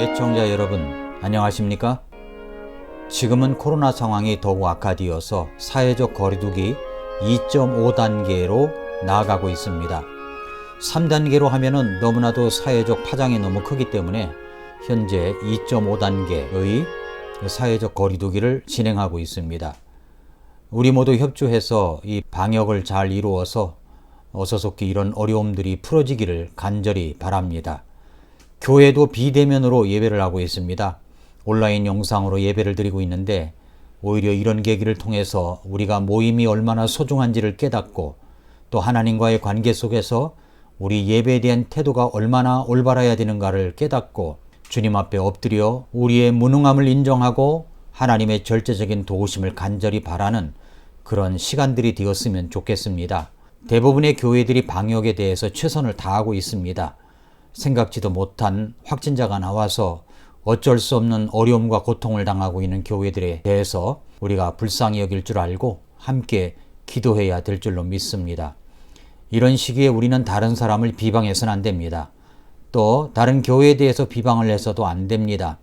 애청자 여러분, 안녕하십니까? 지금은 코로나 상황이 더욱 악화되어서 사회적 거리두기 2.5단계로 나아가고 있습니다. 3단계로 하면은 너무나도 사회적 파장이 너무 크기 때문에 현재 2.5단계의 사회적 거리두기를 진행하고 있습니다. 우리 모두 협조해서 이 방역을 잘 이루어서 어서속히 이런 어려움들이 풀어지기를 간절히 바랍니다. 교회도 비대면으로 예배를 하고 있습니다. 온라인 영상으로 예배를 드리고 있는데 오히려 이런 계기를 통해서 우리가 모임이 얼마나 소중한지를 깨닫고 또 하나님과의 관계 속에서 우리 예배에 대한 태도가 얼마나 올바라야 되는가를 깨닫고 주님 앞에 엎드려 우리의 무능함을 인정하고 하나님의 절대적인 도우심을 간절히 바라는 그런 시간들이 되었으면 좋겠습니다. 대부분의 교회들이 방역에 대해서 최선을 다하고 있습니다. 생각지도 못한 확진자가 나와서 어쩔 수 없는 어려움과 고통을 당하고 있는 교회들에 대해서 우리가 불쌍히 여길 줄 알고 함께 기도해야 될 줄로 믿습니다. 이런 시기에 우리는 다른 사람을 비방해서는 안 됩니다. 또 다른 교회에 대해서 비방을 해서도 안 됩니다.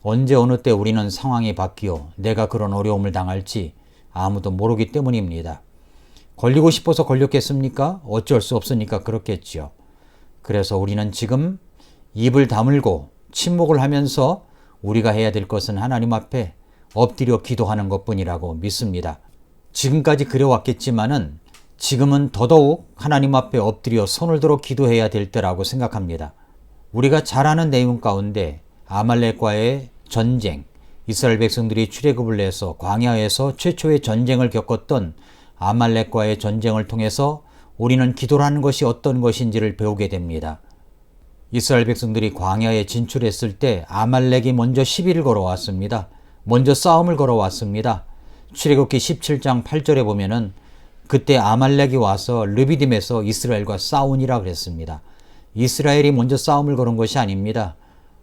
언제 어느 때 우리는 상황이 바뀌어 내가 그런 어려움을 당할지 아무도 모르기 때문입니다. 걸리고 싶어서 걸렸겠습니까? 어쩔 수 없으니까 그렇겠지요. 그래서 우리는 지금 입을 다물고 침묵을 하면서 우리가 해야 될 것은 하나님 앞에 엎드려 기도하는 것뿐이라고 믿습니다. 지금까지 그래왔겠지만은 지금은 더더욱 하나님 앞에 엎드려 손을 들어 기도해야 될 때라고 생각합니다. 우리가 잘 아는 내용 가운데 아말렉과의 전쟁, 이스라엘 백성들이 출애굽을 해서 광야에서 최초의 전쟁을 겪었던 아말렉과의 전쟁을 통해서 우리는 기도라는 것이 어떤 것인지를 배우게 됩니다. 이스라엘 백성들이 광야에 진출했을 때 아말렉이 먼저 시비를 걸어왔습니다. 먼저 싸움을 걸어왔습니다. 출애굽기 17장 8절에 보면은 그때 아말렉이 와서 르비딤에서 이스라엘과 싸우니라 그랬습니다. 이스라엘이 먼저 싸움을 걸은 것이 아닙니다.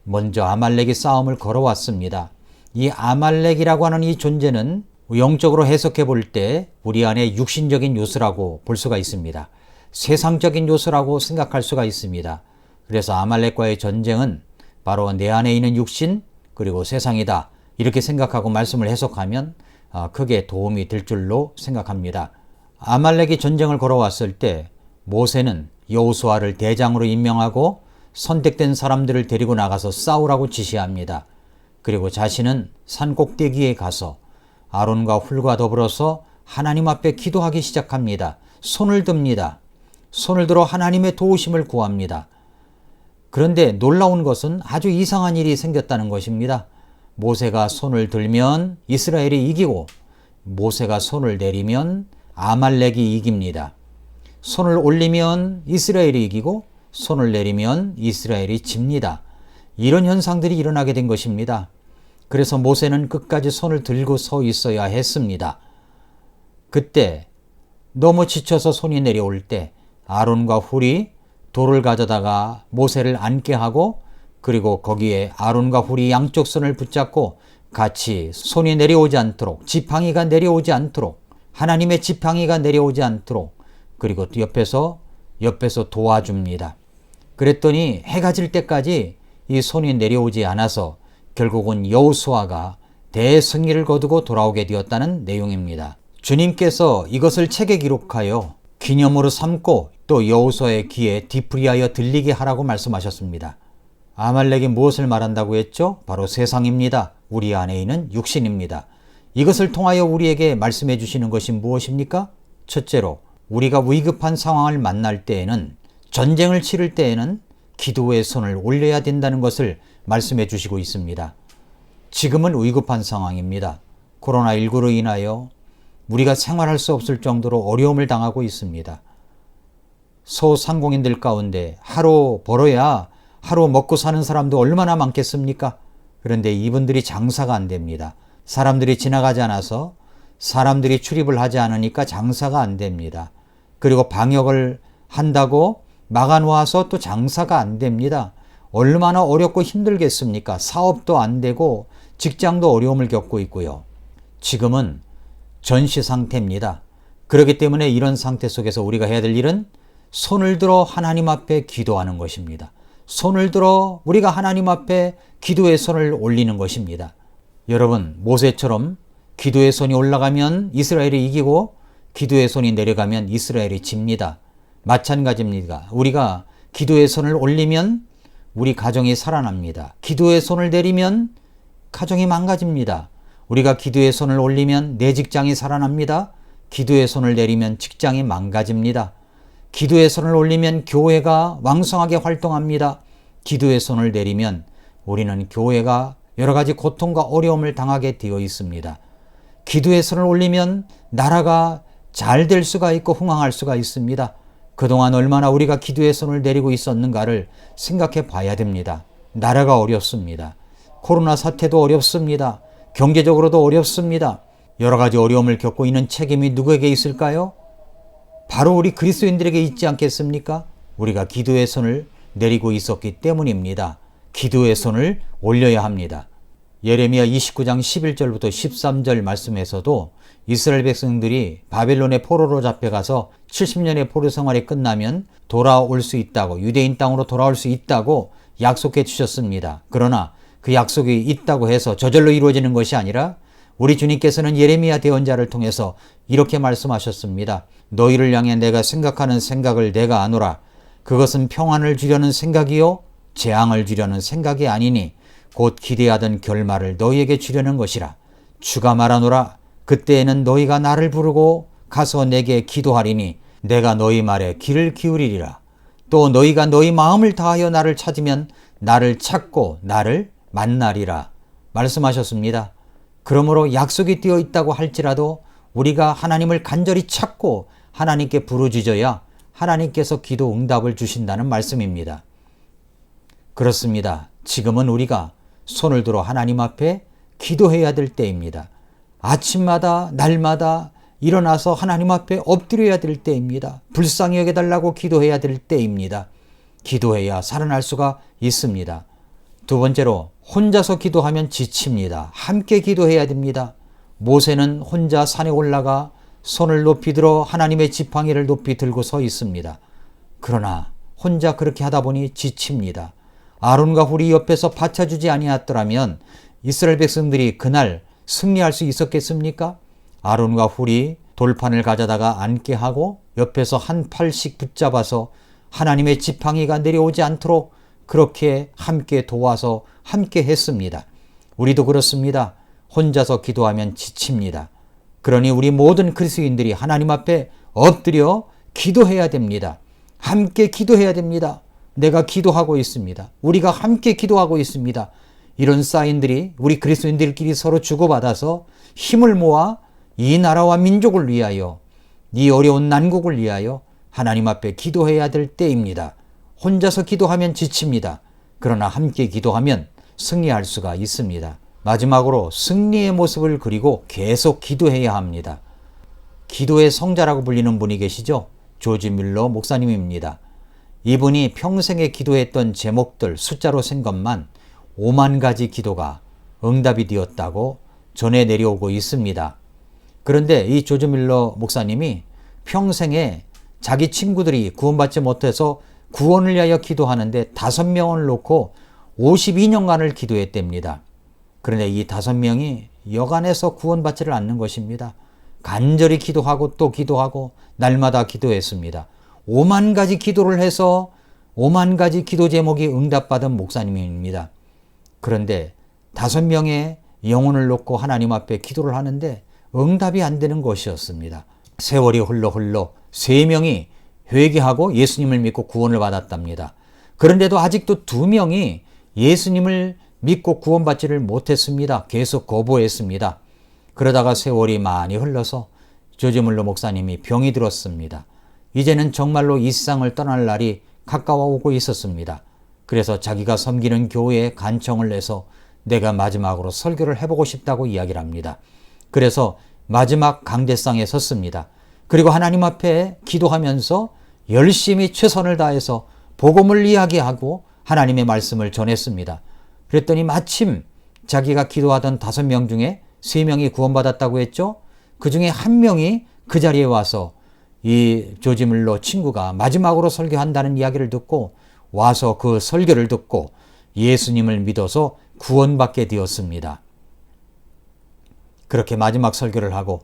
먼저 아말렉이 싸움을 걸어왔습니다. 이 아말렉이라고 하는 이 존재는 영적으로 해석해 볼 때 우리 안에 육신적인 요소라고 볼 수가 있습니다. 세상적인 요소라고 생각할 수가 있습니다. 그래서 아말렉과의 전쟁은 바로 내 안에 있는 육신 그리고 세상이다. 이렇게 생각하고 말씀을 해석하면 크게 도움이 될 줄로 생각합니다. 아말렉이 전쟁을 걸어왔을 때 모세는 여호수아를 대장으로 임명하고 선택된 사람들을 데리고 나가서 싸우라고 지시합니다. 그리고 자신은 산 꼭대기에 가서 아론과 훌과 더불어서 하나님 앞에 기도하기 시작합니다. 손을 듭니다. 손을 들어 하나님의 도우심을 구합니다. 그런데 놀라운 것은 아주 이상한 일이 생겼다는 것입니다. 모세가 손을 들면 이스라엘이 이기고 모세가 손을 내리면 아말렉이 이깁니다. 손을 올리면 이스라엘이 이기고 손을 내리면 이스라엘이 집니다. 이런 현상들이 일어나게 된 것입니다. 그래서 모세는 끝까지 손을 들고 서 있어야 했습니다. 그때 너무 지쳐서 손이 내려올 때 아론과 훌이 돌을 가져다가 모세를 앉게 하고 그리고 거기에 아론과 훌이 양쪽 손을 붙잡고 같이 손이 내려오지 않도록 지팡이가 내려오지 않도록 하나님의 지팡이가 내려오지 않도록 그리고 옆에서 도와줍니다. 그랬더니 해가 질 때까지 이 손이 내려오지 않아서 결국은 여호수아가 대승리를 거두고 돌아오게 되었다는 내용입니다. 주님께서 이것을 책에 기록하여 기념으로 삼고 또 여호수아의 귀에 뒤풀이하여 들리게 하라고 말씀하셨습니다. 아말렉이 무엇을 말한다고 했죠? 바로 세상입니다. 우리 안에 있는 육신입니다. 이것을 통하여 우리에게 말씀해 주시는 것이 무엇입니까? 첫째로 우리가 위급한 상황을 만날 때에는 전쟁을 치를 때에는 기도의 손을 올려야 된다는 것을 말씀해 주시고 있습니다. 지금은 위급한 상황입니다. 코로나19로 인하여 우리가 생활할 수 없을 정도로 어려움을 당하고 있습니다. 소상공인들 가운데 하루 벌어야 하루 먹고 사는 사람도 얼마나 많겠습니까? 그런데 이분들이 장사가 안 됩니다. 사람들이 지나가지 않아서 사람들이 출입을 하지 않으니까 장사가 안 됩니다. 그리고 방역을 한다고 막아놓아서 또 장사가 안 됩니다. 얼마나 어렵고 힘들겠습니까? 사업도 안 되고 직장도 어려움을 겪고 있고요. 지금은 전시 상태입니다. 그렇기 때문에 이런 상태 속에서 우리가 해야 될 일은 손을 들어 하나님 앞에 기도하는 것입니다. 손을 들어 우리가 하나님 앞에 기도의 손을 올리는 것입니다. 여러분, 모세처럼 기도의 손이 올라가면 이스라엘이 이기고 기도의 손이 내려가면 이스라엘이 집니다. 마찬가지입니다. 우리가 기도의 손을 올리면 우리 가정이 살아납니다. 기도의 손을 내리면 가정이 망가집니다. 우리가 기도의 손을 올리면 내 직장이 살아납니다. 기도의 손을 내리면 직장이 망가집니다. 기도의 손을 올리면 교회가 왕성하게 활동합니다. 기도의 손을 내리면 우리는 교회가 여러 가지 고통과 어려움을 당하게 되어 있습니다. 기도의 손을 올리면 나라가 잘 될 수가 있고 흥황할 수가 있습니다. 그동안 얼마나 우리가 기도의 손을 내리고 있었는가를 생각해 봐야 됩니다. 나라가 어렵습니다. 코로나 사태도 어렵습니다. 경제적으로도 어렵습니다. 여러 가지 어려움을 겪고 있는 책임이 누구에게 있을까요? 바로 우리 그리스도인들에게 있지 않겠습니까? 우리가 기도의 손을 내리고 있었기 때문입니다. 기도의 손을 올려야 합니다. 예레미야 29장 11절부터 13절 말씀에서도 이스라엘 백성들이 바벨론의 포로로 잡혀가서 70년의 포로 생활이 끝나면 돌아올 수 있다고, 유대인 땅으로 돌아올 수 있다고 약속해 주셨습니다. 그러나 그 약속이 있다고 해서 저절로 이루어지는 것이 아니라 우리 주님께서는 예레미야 대언자를 통해서 이렇게 말씀하셨습니다. 너희를 향해 내가 생각하는 생각을 내가 아노라. 그것은 평안을 주려는 생각이요 재앙을 주려는 생각이 아니니 곧 기대하던 결말을 너희에게 주려는 것이라. 주가 말하노라. 그때에는 너희가 나를 부르고 가서 내게 기도하리니 내가 너희 말에 귀를 기울이리라. 또 너희가 너희 마음을 다하여 나를 찾으면 나를 찾고 나를 만나리라. 말씀하셨습니다. 그러므로 약속이 되어 있다고 할지라도 우리가 하나님을 간절히 찾고 하나님께 부르짖어야 하나님께서 기도 응답을 주신다는 말씀입니다. 그렇습니다. 지금은 우리가 손을 들어 하나님 앞에 기도해야 될 때입니다. 아침마다 날마다 일어나서 하나님 앞에 엎드려야 될 때입니다. 불쌍히 여겨달라고 기도해야 될 때입니다. 기도해야 살아날 수가 있습니다. 두 번째로 혼자서 기도하면 지칩니다. 함께 기도해야 됩니다. 모세는 혼자 산에 올라가 손을 높이 들어 하나님의 지팡이를 높이 들고 서 있습니다. 그러나 혼자 그렇게 하다 보니 지칩니다. 아론과 훌이 옆에서 받쳐주지 아니었더라면 이스라엘 백성들이 그날 승리할 수 있었겠습니까? 아론과 훌이 돌판을 가져다가 앉게 하고 옆에서 한 팔씩 붙잡아서 하나님의 지팡이가 내려오지 않도록 그렇게 함께 도와서 함께 했습니다. 우리도 그렇습니다. 혼자서 기도하면 지칩니다. 그러니 우리 모든 그리스도인들이 하나님 앞에 엎드려 기도해야 됩니다. 함께 기도해야 됩니다. 내가 기도하고 있습니다. 우리가 함께 기도하고 있습니다. 이런 사인들이 우리 그리스도인들끼리 서로 주고받아서 힘을 모아 이 나라와 민족을 위하여 이 어려운 난국을 위하여 하나님 앞에 기도해야 될 때입니다. 혼자서 기도하면 지칩니다. 그러나 함께 기도하면 승리할 수가 있습니다. 마지막으로 승리의 모습을 그리고 계속 기도해야 합니다. 기도의 성자라고 불리는 분이 계시죠? 조지 뮬러 목사님입니다. 이분이 평생에 기도했던 제목들 숫자로 센 것만 5만 가지 기도가 응답이 되었다고 전해 내려오고 있습니다. 그런데 이 조지 뮬러 목사님이 평생에 자기 친구들이 구원받지 못해서 구원을 위하여 기도하는데 5명을 놓고 52년간을 기도했답니다. 그런데 이 5명이 여간해서 구원받지를 않는 것입니다. 간절히 기도하고 또 기도하고 날마다 기도했습니다. 5만 가지 기도를 해서 5만 가지 기도 제목이 응답받은 목사님입니다. 그런데 5명의 영혼을 놓고 하나님 앞에 기도를 하는데 응답이 안 되는 것이었습니다. 세월이 흘러 3명이 회개하고 예수님을 믿고 구원을 받았답니다. 그런데도 아직도 2명이 예수님을 믿고 구원받지를 못했습니다. 계속 거부했습니다. 그러다가 세월이 많이 흘러서 조지 뮬러 목사님이 병이 들었습니다. 이제는 정말로 이 세상을 떠날 날이 가까워 오고 있었습니다. 그래서 자기가 섬기는 교회에 간청을 내서 내가 마지막으로 설교를 해보고 싶다고 이야기를 합니다. 그래서 마지막 강대상에 섰습니다. 그리고 하나님 앞에 기도하면서 열심히 최선을 다해서 복음을 이야기하고 하나님의 말씀을 전했습니다. 그랬더니 마침 자기가 기도하던 5명 중에 3명이 구원받았다고 했죠. 그 중에 1명이 그 자리에 와서 이 조지 뮬러 친구가 마지막으로 설교한다는 이야기를 듣고 와서 그 설교를 듣고 예수님을 믿어서 구원받게 되었습니다. 그렇게 마지막 설교를 하고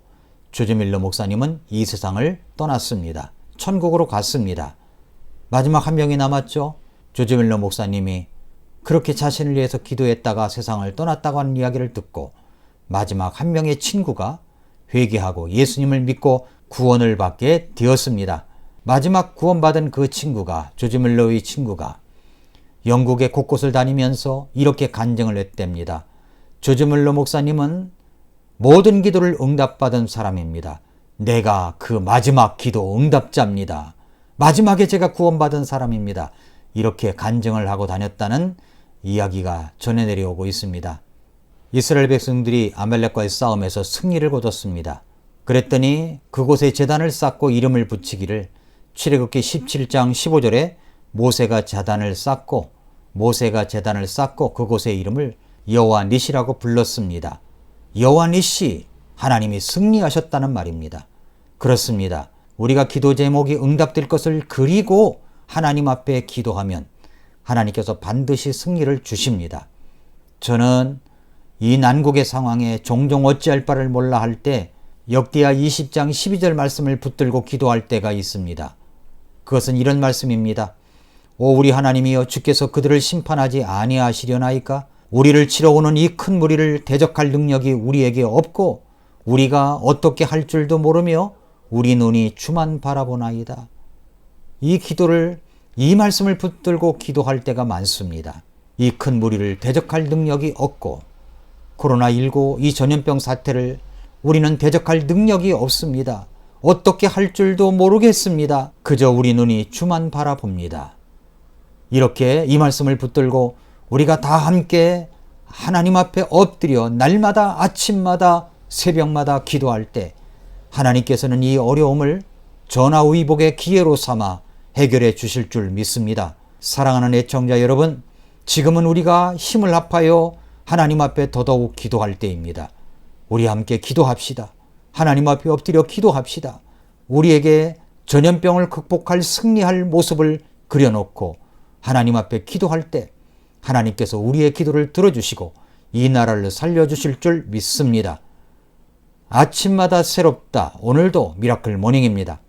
조지 밀러 목사님은 이 세상을 떠났습니다. 천국으로 갔습니다. 마지막 한 명이 남았죠. 조지 밀러 목사님이 그렇게 자신을 위해서 기도했다가 세상을 떠났다고 하는 이야기를 듣고 마지막 한 명의 친구가 회개하고 예수님을 믿고 구원을 받게 되었습니다. 마지막 구원받은 그 친구가, 조지 밀러의 친구가 영국의 곳곳을 다니면서 이렇게 간증을 했답니다. 조지 밀러 목사님은 모든 기도를 응답받은 사람입니다. 내가 그 마지막 기도 응답자입니다. 마지막에 제가 구원받은 사람입니다. 이렇게 간증을 하고 다녔다는 이야기가 전해 내려오고 있습니다. 이스라엘 백성들이 아말렉과의 싸움에서 승리를 거뒀습니다. 그랬더니 그곳에 제단을 쌓고 이름을 붙이기를 출애굽기 17장 15절에 모세가 제단을 쌓고 그곳의 이름을 여호와 니시라고 불렀습니다. 여호와 니시, 하나님이 승리하셨다는 말입니다. 그렇습니다. 우리가 기도 제목이 응답될 것을 그리고 하나님 앞에 기도하면 하나님께서 반드시 승리를 주십니다. 저는 이 난국의 상황에 종종 어찌할 바를 몰라 할 때 역대하 20장 12절 말씀을 붙들고 기도할 때가 있습니다. 그것은 이런 말씀입니다. 오 우리 하나님이여, 주께서 그들을 심판하지 아니하시려나이까? 우리를 치러 오는 이 큰 무리를 대적할 능력이 우리에게 없고 우리가 어떻게 할 줄도 모르며 우리 눈이 주만 바라보나이다. 이 말씀을 붙들고 기도할 때가 많습니다. 이 큰 무리를 대적할 능력이 없고 코로나19 이 전염병 사태를 우리는 대적할 능력이 없습니다. 어떻게 할 줄도 모르겠습니다. 그저 우리 눈이 주만 바라봅니다. 이렇게 이 말씀을 붙들고 우리가 다 함께 하나님 앞에 엎드려 날마다 아침마다 새벽마다 기도할 때 하나님께서는 이 어려움을 전화위복의 기회로 삼아 해결해 주실 줄 믿습니다. 사랑하는 애청자 여러분, 지금은 우리가 힘을 합하여 하나님 앞에 더더욱 기도할 때입니다. 우리 함께 기도합시다. 하나님 앞에 엎드려 기도합시다. 우리에게 전염병을 극복할 승리할 모습을 그려놓고 하나님 앞에 기도할 때 하나님께서 우리의 기도를 들어주시고 이 나라를 살려주실 줄 믿습니다. 아침마다 새롭다. 오늘도 미라클 모닝입니다.